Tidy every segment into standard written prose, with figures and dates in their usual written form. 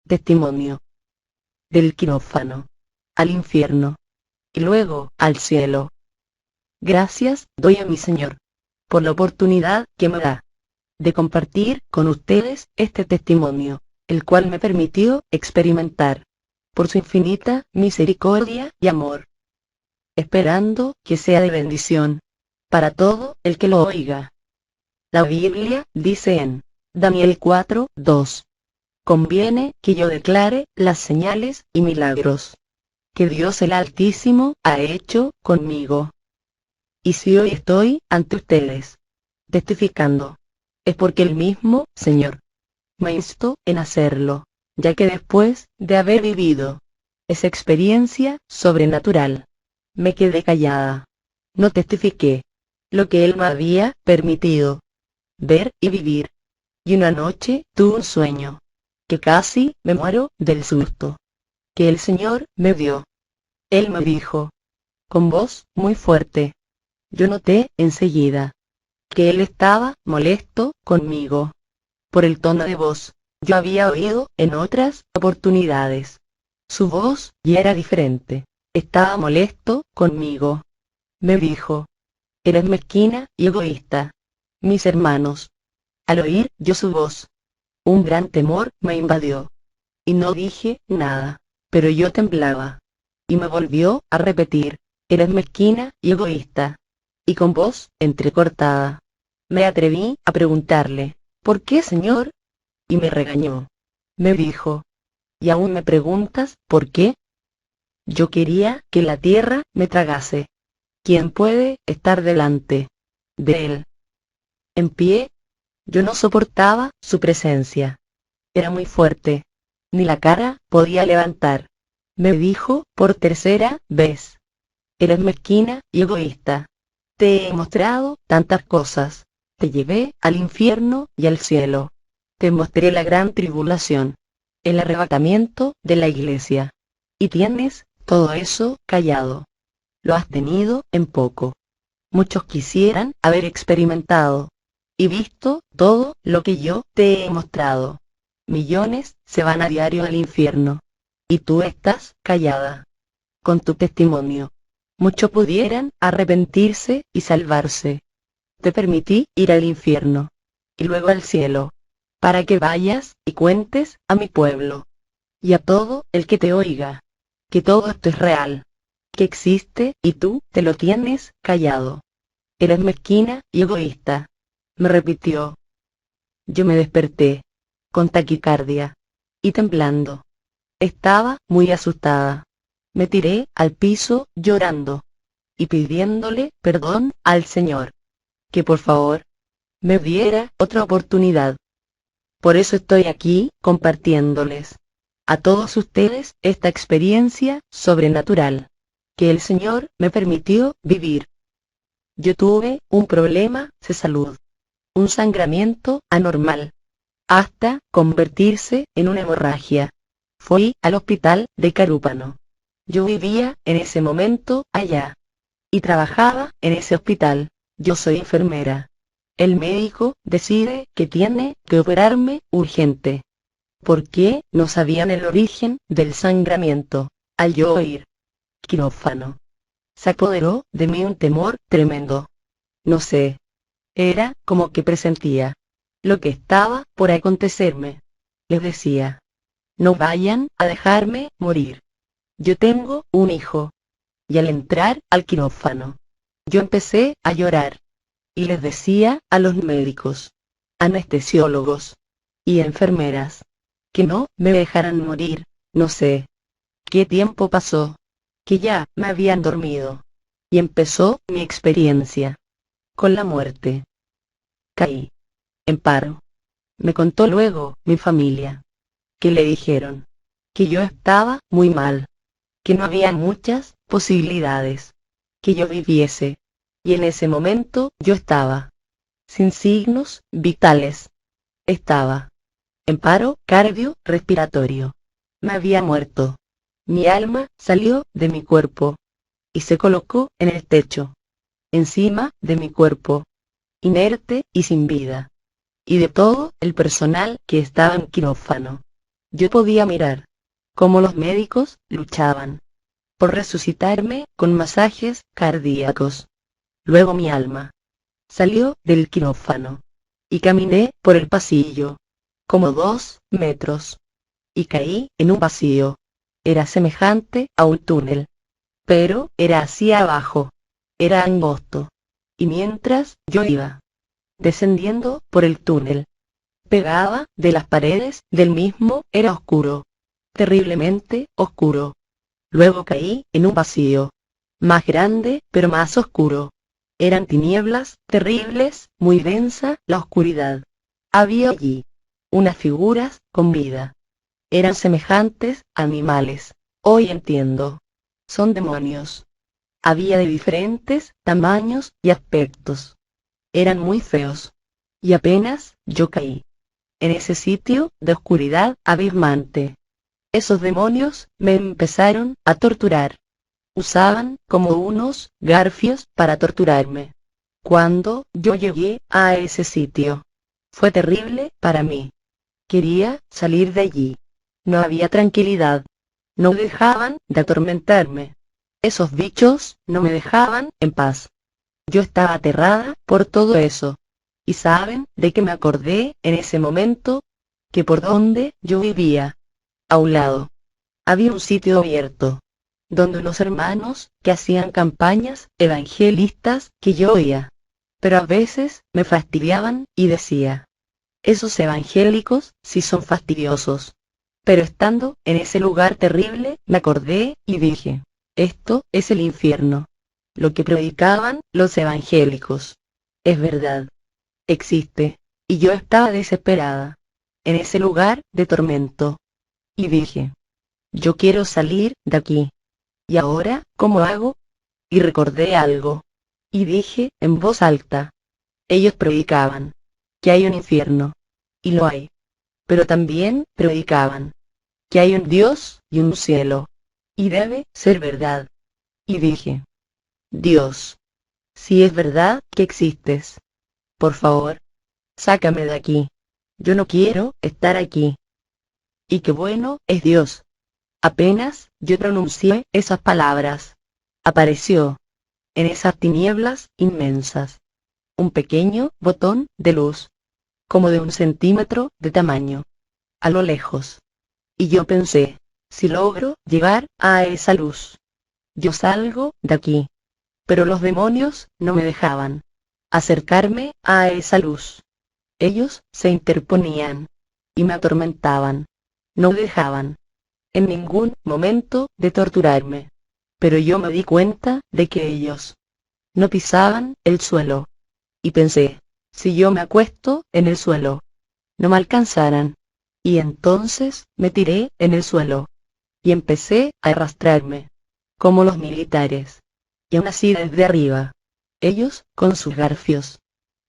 Testimonio. Del quirófano al infierno y luego al cielo. Gracias doy a mi Señor por la oportunidad que me da de compartir con ustedes este testimonio, el cual me permitió experimentar por su infinita misericordia y amor, esperando que sea de bendición para todo el que lo oiga. La Biblia dice en Daniel 4:2: conviene que yo declare las señales y milagros que Dios el Altísimo ha hecho conmigo. Y si hoy estoy ante ustedes testificando, es porque el mismo Señor me instó en hacerlo, ya que después de haber vivido esa experiencia sobrenatural, me quedé callada. No testifiqué lo que Él me había permitido ver y vivir. Y una noche tuve un sueño, que casi me muero del susto que el Señor me dio. Él me dijo, con voz muy fuerte. Yo noté enseguida que Él estaba molesto conmigo por el tono de voz. Yo había oído en otras oportunidades su voz y era diferente. Estaba molesto conmigo. Me dijo, eres mezquina y egoísta. Mis hermanos. Al oír yo su voz, un gran temor me invadió. Y no dije nada, pero yo temblaba. Y me volvió a repetir, eres mezquina y egoísta. Y con voz entrecortada, me atreví a preguntarle, ¿por qué, Señor? Y me regañó. Me dijo, ¿y aún me preguntas por qué? Yo quería que la tierra me tragase. ¿Quién puede estar delante de Él en pie? Yo no soportaba su presencia. Era muy fuerte. Ni la cara podía levantar. Me dijo por tercera vez, eres mezquina y egoísta. Te he mostrado tantas cosas. Te llevé al infierno y al cielo. Te mostré la gran tribulación, el arrebatamiento de la iglesia. Y tienes todo eso callado. Lo has tenido en poco. Muchos quisieran haber experimentado y visto todo lo que yo te he mostrado. Millones se van a diario al infierno. Y tú estás callada. Con tu testimonio, muchos pudieran arrepentirse y salvarse. Te permití ir al infierno y luego al cielo, para que vayas y cuentes a mi pueblo y a todo el que te oiga, que todo esto es real, que existe y tú te lo tienes callado. Eres mezquina y egoísta, me repitió. Yo me desperté, con taquicardia y temblando. Estaba muy asustada. Me tiré al piso llorando y pidiéndole perdón al Señor, que por favor me diera otra oportunidad. Por eso estoy aquí compartiéndoles a todos ustedes esta experiencia sobrenatural que el Señor me permitió vivir. Yo tuve un problema de salud, un sangramiento anormal, hasta convertirse en una hemorragia. Fui al hospital de Carúpano. Yo vivía en ese momento allá y trabajaba en ese hospital. Yo soy enfermera. El médico decide que tiene que operarme urgente. ¿Por qué? No sabían el origen del sangramiento. Al yo oír quirófano, se apoderó de mí un temor tremendo. No sé. Era como que presentía lo que estaba por acontecerme. Les decía, no vayan a dejarme morir. Yo tengo un hijo. Y al entrar al quirófano, yo empecé a llorar. Y les decía a los médicos, anestesiólogos y enfermeras, que no me dejaran morir. No sé qué tiempo pasó, que ya me habían dormido. Y empezó mi experiencia con la muerte. Caí en paro. Me contó luego mi familia, que le dijeron que yo estaba muy mal, que no había muchas posibilidades que yo viviese, y en ese momento yo estaba sin signos vitales. Estaba en paro cardiorrespiratorio. Me había muerto. Mi alma salió de mi cuerpo y se colocó en el techo, encima de mi cuerpo, inerte y sin vida, y de todo el personal que estaba en quirófano. Yo podía mirar cómo los médicos luchaban por resucitarme con masajes cardíacos. Luego mi alma salió del quirófano y caminé por el pasillo, como 2 metros, y caí en un vacío. Era semejante a un túnel, pero era hacia abajo. Era angosto. Y mientras yo iba descendiendo por el túnel, pegada de las paredes del mismo, era oscuro, terriblemente oscuro. Luego caí en un vacío, más grande pero más oscuro. Eran tinieblas terribles, muy densa la oscuridad. Había allí unas figuras con vida. Eran semejantes a animales. Hoy entiendo. Son demonios. Había de diferentes tamaños y aspectos. Eran muy feos. Y apenas yo caí en ese sitio de oscuridad abismante, esos demonios me empezaron a torturar. Usaban como unos garfios para torturarme. Cuando yo llegué a ese sitio, fue terrible para mí. Quería salir de allí. No había tranquilidad. No dejaban de atormentarme. Esos bichos no me dejaban en paz. Yo estaba aterrada por todo eso. ¿Y saben de qué me acordé en ese momento? Que por donde yo vivía, a un lado, había un sitio abierto, donde unos hermanos que hacían campañas evangelistas que yo oía. Pero a veces me fastidiaban y decía, esos evangélicos sí son fastidiosos. Pero estando en ese lugar terrible, me acordé y dije, esto es el infierno. Lo que predicaban los evangélicos es verdad. Existe. Y yo estaba desesperada en ese lugar de tormento. Y dije, yo quiero salir de aquí. ¿Y ahora cómo hago? Y recordé algo. Y dije en voz alta, ellos predicaban que hay un infierno. Y lo hay. Pero también predicaban que hay un Dios y un cielo. Y debe ser verdad. Y dije, Dios, si es verdad que existes, por favor, sácame de aquí. Yo no quiero estar aquí. Y qué bueno es Dios. Apenas yo pronuncié esas palabras, apareció, en esas tinieblas inmensas, un pequeño botón de luz, como de 1 centímetro de tamaño, a lo lejos. Y yo pensé, si logro llegar a esa luz, yo salgo de aquí. Pero los demonios no me dejaban acercarme a esa luz. Ellos se interponían y me atormentaban. No dejaban en ningún momento de torturarme. Pero yo me di cuenta de que ellos no pisaban el suelo. Y pensé, si yo me acuesto en el suelo, no me alcanzarán. Y entonces me tiré en el suelo y empecé a arrastrarme, como los militares. Y aún así desde arriba, ellos, con sus garfios,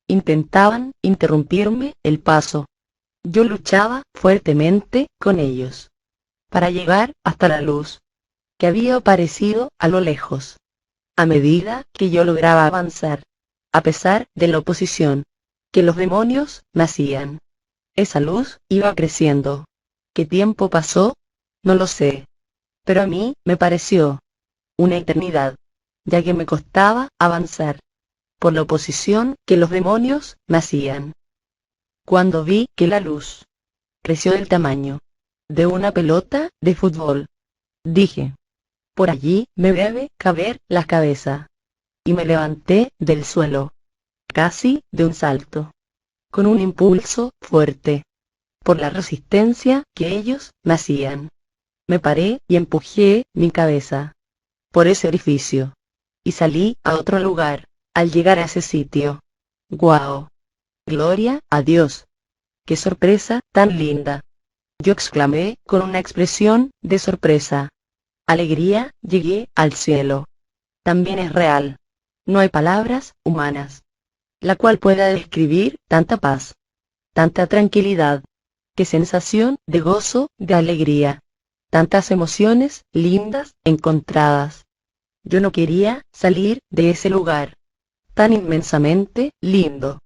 intentaban interrumpirme el paso. Yo luchaba fuertemente con ellos, para llegar hasta la luz, que había aparecido a lo lejos. A medida que yo lograba avanzar, a pesar de la oposición que los demonios me hacían, esa luz iba creciendo. ¿Qué tiempo pasó? No lo sé. Pero a mí me pareció una eternidad, ya que me costaba avanzar, por la oposición que los demonios me hacían. Cuando vi que la luz creció del tamaño de una pelota de fútbol, dije, por allí me debe caber la cabeza. Y me levanté del suelo, casi de un salto, con un impulso fuerte, por la resistencia que ellos me hacían. Me paré y empujé mi cabeza por ese orificio, y salí a otro lugar. Al llegar a ese sitio, ¡guau! ¡Gloria a Dios! ¡Qué sorpresa tan linda! Yo exclamé con una expresión de sorpresa. Alegría, llegué al cielo. También es real. No hay palabras humanas, la cual pueda describir tanta paz, tanta tranquilidad, qué sensación de gozo, de alegría, tantas emociones lindas encontradas. Yo no quería salir de ese lugar, tan inmensamente lindo,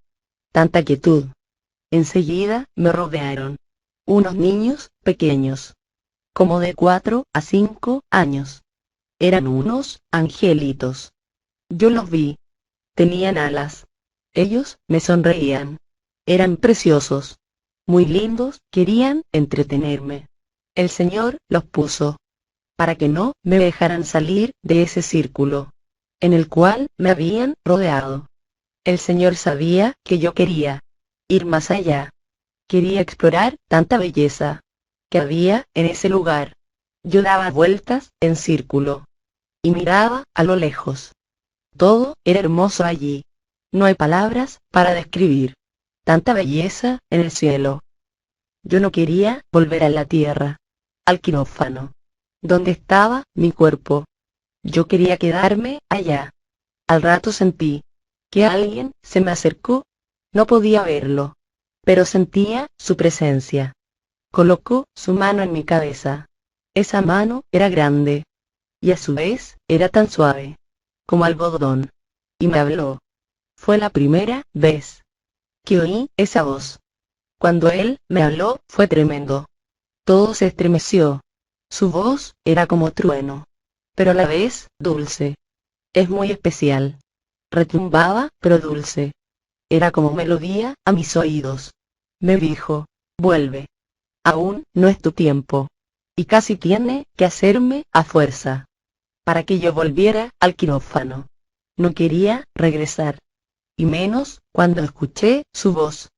tanta quietud. Enseguida me rodearon unos niños pequeños, como de 4 a 5 años. Eran unos angelitos. Yo los vi. Tenían alas. Ellos me sonreían. Eran preciosos. Muy lindos, querían entretenerme. El Señor los puso para que no me dejaran salir de ese círculo en el cual me habían rodeado. El Señor sabía que yo quería ir más allá. Quería explorar tanta belleza que había en ese lugar. Yo daba vueltas en círculo y miraba a lo lejos. Todo era hermoso allí. No hay palabras para describir tanta belleza en el cielo. Yo no quería volver a la tierra, al quirófano, donde estaba mi cuerpo. Yo quería quedarme allá. Al rato sentí que alguien se me acercó. No podía verlo, pero sentía su presencia. Colocó su mano en mi cabeza. Esa mano era grande, y a su vez era tan suave, como algodón. Y me habló. Fue la primera vez que oí esa voz. Cuando él me habló fue tremendo. Todo se estremeció. Su voz era como trueno, pero a la vez dulce. Es muy especial. Retumbaba, pero dulce. Era como melodía a mis oídos. Me dijo, vuelve. Aún no es tu tiempo. Y casi tiene que hacerme a fuerza para que yo volviera al quirófano. No quería regresar, y menos cuando escuché su voz.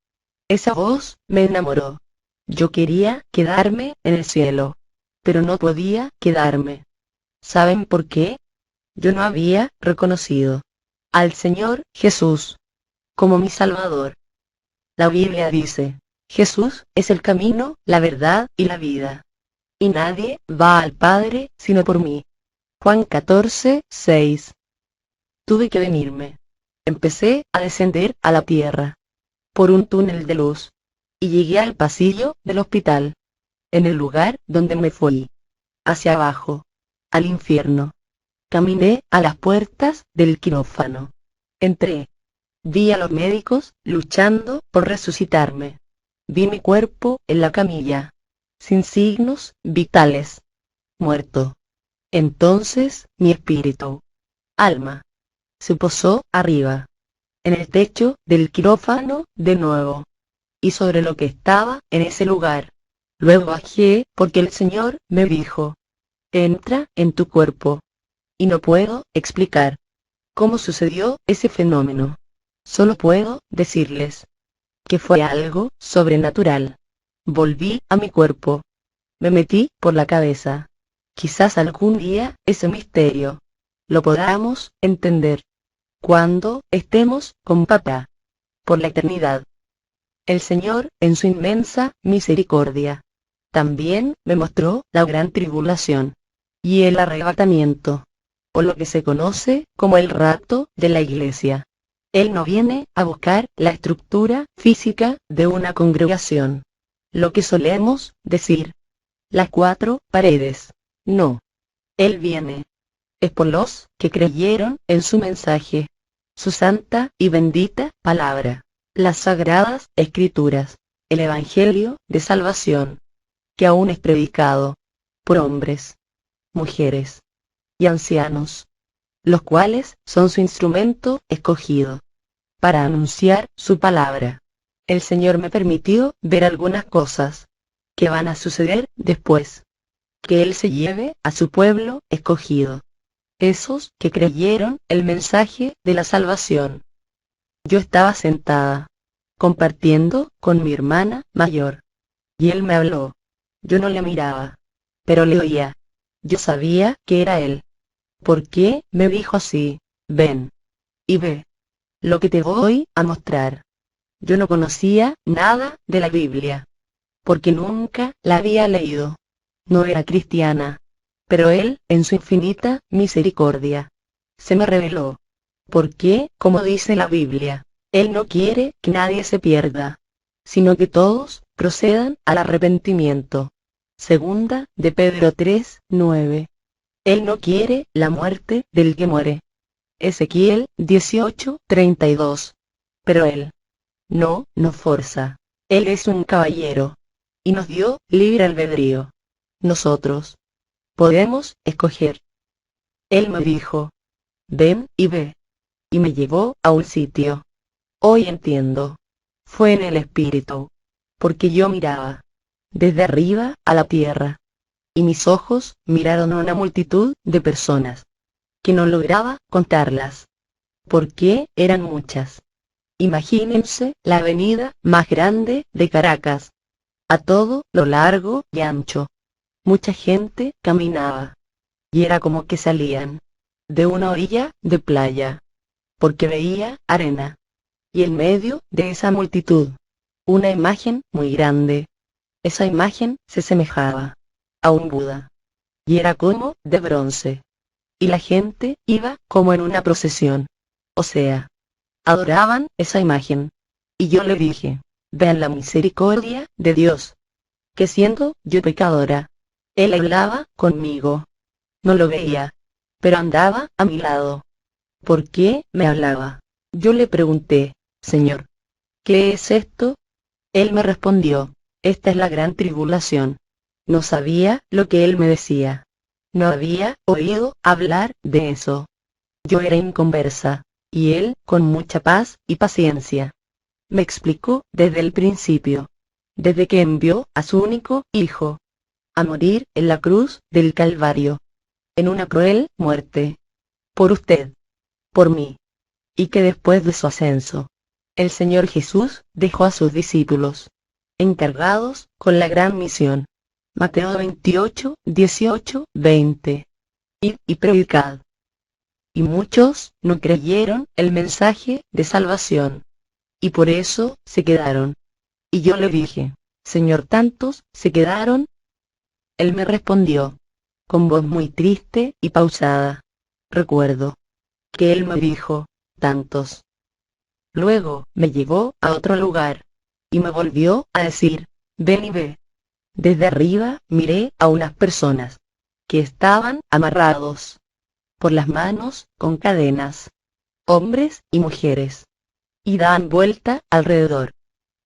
Esa voz me enamoró. Yo quería quedarme en el cielo, pero no podía quedarme. ¿Saben por qué? Yo no había reconocido al Señor Jesús como mi Salvador. La Biblia dice, Jesús es el camino, la verdad y la vida. Y nadie va al Padre sino por mí. Juan 14:6. Tuve que venirme. Empecé a descender a la tierra por un túnel de luz, y llegué al pasillo del hospital, en el lugar donde me fui, hacia abajo, al infierno. Caminé a las puertas del quirófano. Entré. Vi a los médicos luchando por resucitarme. Vi mi cuerpo en la camilla, sin signos vitales, muerto. Entonces mi espíritu, alma, se posó arriba, en el techo del quirófano de nuevo, y sobre lo que estaba en ese lugar. Luego bajé porque el Señor me dijo, entra en tu cuerpo. Y no puedo explicar cómo sucedió ese fenómeno. Solo puedo decirles que fue algo sobrenatural. Volví a mi cuerpo. Me metí por la cabeza. Quizás algún día ese misterio lo podamos entender cuando estemos con papá por la eternidad. El Señor, en su inmensa misericordia, también me mostró la gran tribulación y el arrebatamiento, o lo que se conoce como el rapto de la iglesia. Él no viene a buscar la estructura física de una congregación, lo que solemos decir, las 4 paredes. No. Él viene. Es por los que creyeron en su mensaje, su santa y bendita palabra, las sagradas escrituras, el evangelio de salvación, que aún es predicado por hombres, mujeres y ancianos, los cuales son su instrumento escogido para anunciar su palabra. El Señor me permitió ver algunas cosas que van a suceder después que Él se lleve a su pueblo escogido, esos que creyeron el mensaje de la salvación. Yo estaba sentada, compartiendo con mi hermana mayor, y Él me habló. Yo no le miraba, pero le oía. Yo sabía que era Él. ¿Por qué me dijo así? Ven y ve lo que te voy a mostrar. Yo no conocía nada de la Biblia, porque nunca la había leído. No era cristiana, pero Él, en su infinita misericordia, se me reveló. Porque, como dice la Biblia, Él no quiere que nadie se pierda, sino que todos procedan al arrepentimiento. Segunda de Pedro 3:9. Él no quiere la muerte del que muere. Ezequiel 18:32. Pero Él no forza. Él es un caballero. y nos dio libre albedrío. Nosotros podemos escoger. Él me dijo, ven y ve, y me llevó a un sitio. Hoy entiendo. Fue en el espíritu, porque yo miraba desde arriba a la tierra, y mis ojos miraron a una multitud de personas, que no lograba contarlas, porque eran muchas. Imagínense la avenida más grande de Caracas, a todo lo largo y ancho. Mucha gente caminaba, y era como que salían de una orilla de playa, porque veía arena, y en medio de esa multitud, una imagen muy grande. Esa imagen se semejaba a un Buda, y era como de bronce, y la gente iba como en una procesión, o sea, adoraban esa imagen. Y yo le dije, vean la misericordia de Dios, que siendo yo pecadora, Él hablaba conmigo. No lo veía, pero andaba a mi lado. ¿Por qué me hablaba? Yo le pregunté, Señor, ¿qué es esto? Él me respondió, esta es la gran tribulación. No sabía lo que él me decía. No había oído hablar de eso. Yo era inconversa, y él, con mucha paz y paciencia, me explicó desde el principio, desde que envió a su único hijo a morir en la cruz del Calvario, en una cruel muerte, por usted, por mí, y que después de su ascenso, el Señor Jesús dejó a sus discípulos encargados con la gran misión. Mateo 28, 18, 20. Id y predicad. Y muchos no creyeron el mensaje de salvación, y por eso se quedaron. Y yo le dije, Señor, ¿tantos se quedaron? Él me respondió, con voz muy triste y pausada. Recuerdo que él me dijo, tantos. Luego me llevó a otro lugar, y me volvió a decir, ven y ve. Desde arriba miré a unas personas, que estaban amarrados por las manos con cadenas, hombres y mujeres, y daban vuelta alrededor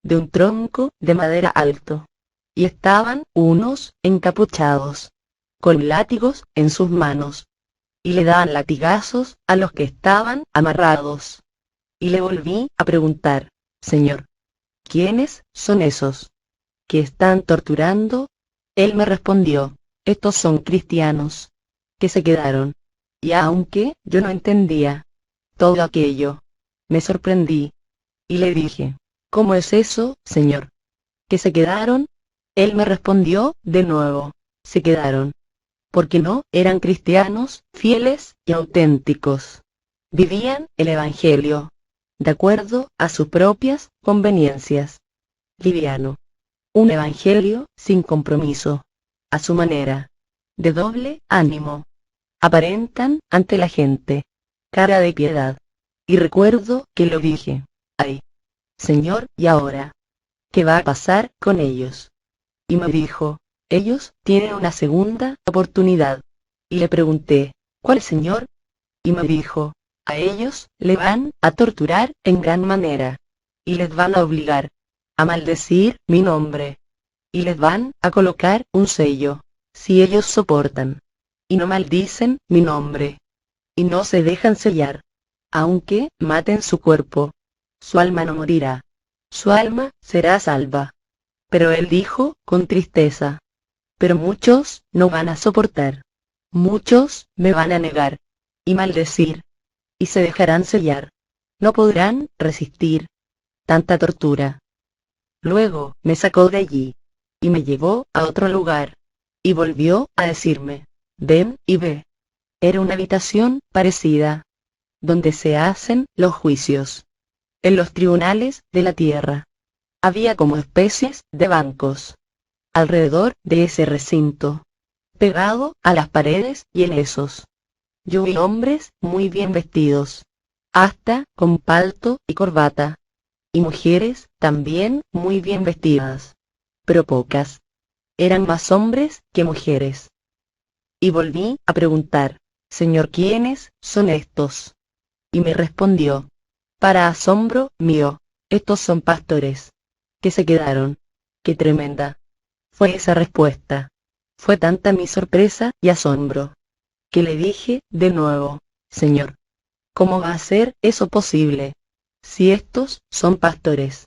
de un tronco de madera alto, y estaban unos encapuchados, con látigos en sus manos, y le daban latigazos a los que estaban amarrados. Y le volví a preguntar, Señor, ¿quiénes son esos que están torturando? Él me respondió, estos son cristianos, que se quedaron. Y aunque yo no entendía todo aquello, me sorprendí, y le dije, ¿cómo es eso, Señor? ¿Que se quedaron? Él me respondió de nuevo, se quedaron, porque no eran cristianos fieles y auténticos. Vivían el Evangelio, de acuerdo a sus propias conveniencias. Liviano. Un evangelio sin compromiso, a su manera, de doble ánimo. Aparentan ante la gente cara de piedad. Y recuerdo que lo dije, ay, Señor, ¿y ahora qué va a pasar con ellos? Y me dijo, ellos tienen una segunda oportunidad. Y le pregunté, ¿cuál, Señor? Y me dijo, a ellos le van a torturar en gran manera, y les van a obligar a maldecir mi nombre, y les van a colocar un sello, si ellos soportan, y no maldicen mi nombre, y no se dejan sellar, aunque maten su cuerpo, su alma no morirá, su alma será salva. Pero él dijo con tristeza, pero muchos no van a soportar, muchos me van a negar, y maldecir, y se dejarán sellar, no podrán resistir tanta tortura. Luego me sacó de allí, y me llevó a otro lugar, y volvió a decirme, ven y ve. Era una habitación parecida, donde se hacen los juicios, en los tribunales de la tierra. Había como especies de bancos alrededor de ese recinto, pegado a las paredes y en esos yo vi hombres muy bien vestidos, hasta con palto y corbata, y mujeres también muy bien vestidas, pero pocas. Eran más hombres que mujeres. Y volví a preguntar, Señor, ¿quiénes son estos? Y me respondió, para asombro mío, estos son pastores, que se quedaron. ¡Qué tremenda Fue esa respuesta. Fue tanta mi sorpresa y asombro, que le dije de nuevo: Señor, ¿cómo va a ser eso posible? Si estos son pastores,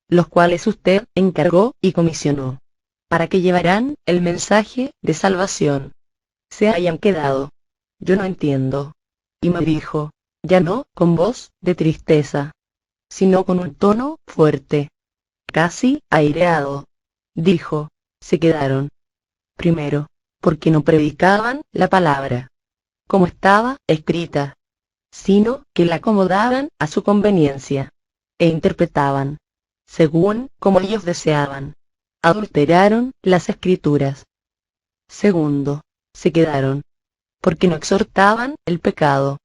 los cuales usted encargó y comisionó, para que llevarán el mensaje de salvación, se hayan quedado. Yo no entiendo. Y me dijo, ya no con voz de tristeza, sino con un tono fuerte, casi aireado. Dijo, se quedaron. Primero, porque no predicaban la palabra, como estaba escrita, sino que la acomodaban a su conveniencia, e interpretaban, según como ellos deseaban. Adulteraron las escrituras. Segundo, se quedaron, porque no exhortaban el pecado.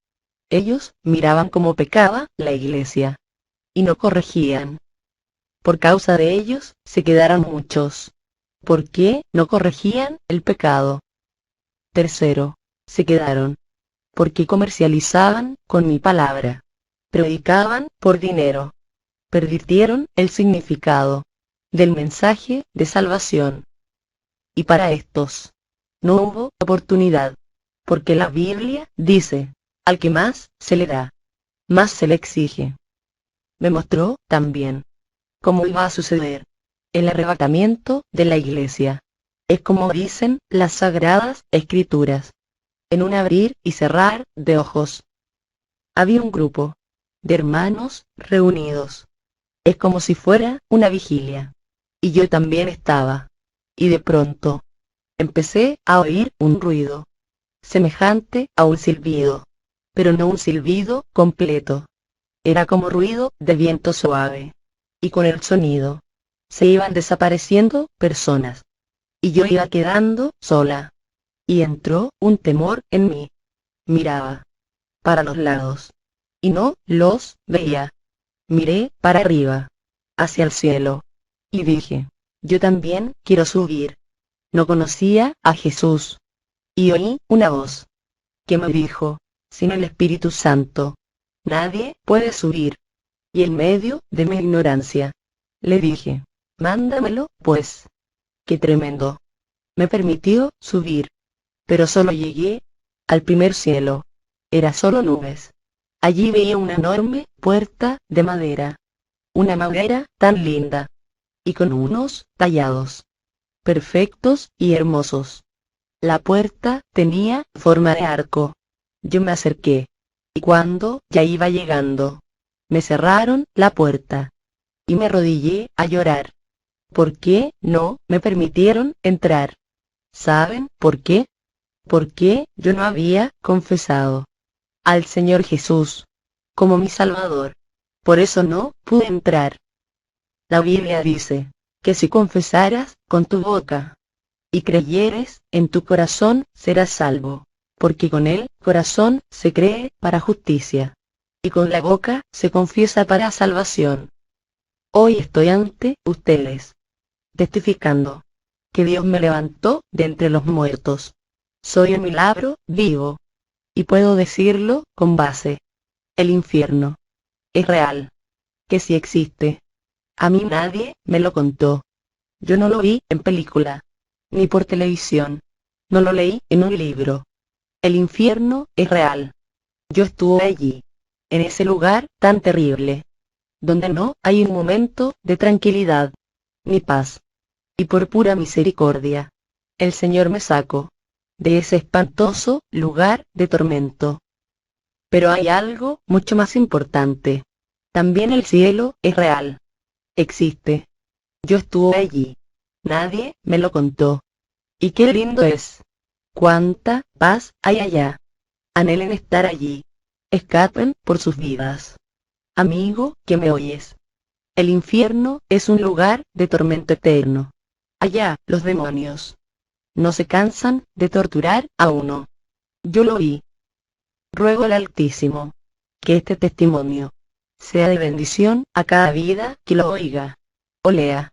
Ellos miraban cómo pecaba la iglesia, y no corregían. Por causa de ellos se quedaron muchos. ¿Por qué no corregían el pecado? Tercero, se quedaron, porque comercializaban con mi palabra. Predicaban por dinero. Pervirtieron el significado del mensaje de salvación. Y para estos no hubo oportunidad, porque la Biblia dice, al que más se le da, más se le exige. Me mostró también cómo iba a suceder el arrebatamiento de la iglesia. Es como dicen las sagradas escrituras, en un abrir y cerrar de ojos. Había un grupo de hermanos reunidos. Es como si fuera una vigilia. Y yo también estaba. Y de pronto, empecé a oír un ruido, semejante a un silbido, pero no un silbido completo. Era como ruido de viento suave. Y con el sonido, se iban desapareciendo personas. Y yo iba quedando sola. Y entró un temor en mí. Miraba para los lados, y no los veía. Miré para arriba, hacia el cielo, y dije, yo también quiero subir. No conocía a Jesús. Y oí una voz que me dijo, sin el Espíritu Santo, nadie puede subir. Y en medio de mi ignorancia, le dije, mándamelo, pues. Qué tremendo. Me permitió subir, pero solo llegué al primer cielo. Era solo nubes. Allí veía una enorme puerta de madera. Una madera tan linda. Y con unos tallados perfectos y hermosos. La puerta tenía forma de arco. Yo me acerqué. Y cuando ya iba llegando, me cerraron la puerta. Y me arrodillé a llorar. ¿Por qué no me permitieron entrar? ¿Saben por qué? Porque yo no había confesado al Señor Jesús como mi Salvador. Por eso no pude entrar. La Biblia dice, que si confesaras con tu boca y creyeres en tu corazón serás salvo, porque con el corazón se cree para justicia, y con la boca se confiesa para salvación. Hoy estoy ante ustedes, testificando que Dios me levantó de entre los muertos. Soy un milagro vivo, y puedo decirlo con base. El infierno es real, que sí existe. A mí nadie me lo contó. Yo no lo vi en película, ni por televisión. No lo leí en un libro. El infierno es real. Yo estuve allí, en ese lugar tan terrible, donde no hay un momento de tranquilidad, ni paz. Y por pura misericordia, el Señor me sacó de ese espantoso lugar de tormento. Pero hay algo mucho más importante. También el cielo es real. Existe. Yo estuve allí. Nadie me lo contó. Y qué lindo es. Cuánta paz hay allá. Anhelen estar allí. Escapen por sus vidas. Amigo, que me oyes. El infierno es un lugar de tormento eterno. Allá, los demonios no se cansan de torturar a uno. Yo lo vi. Ruego al Altísimo que este testimonio sea de bendición a cada vida que lo oiga o lea.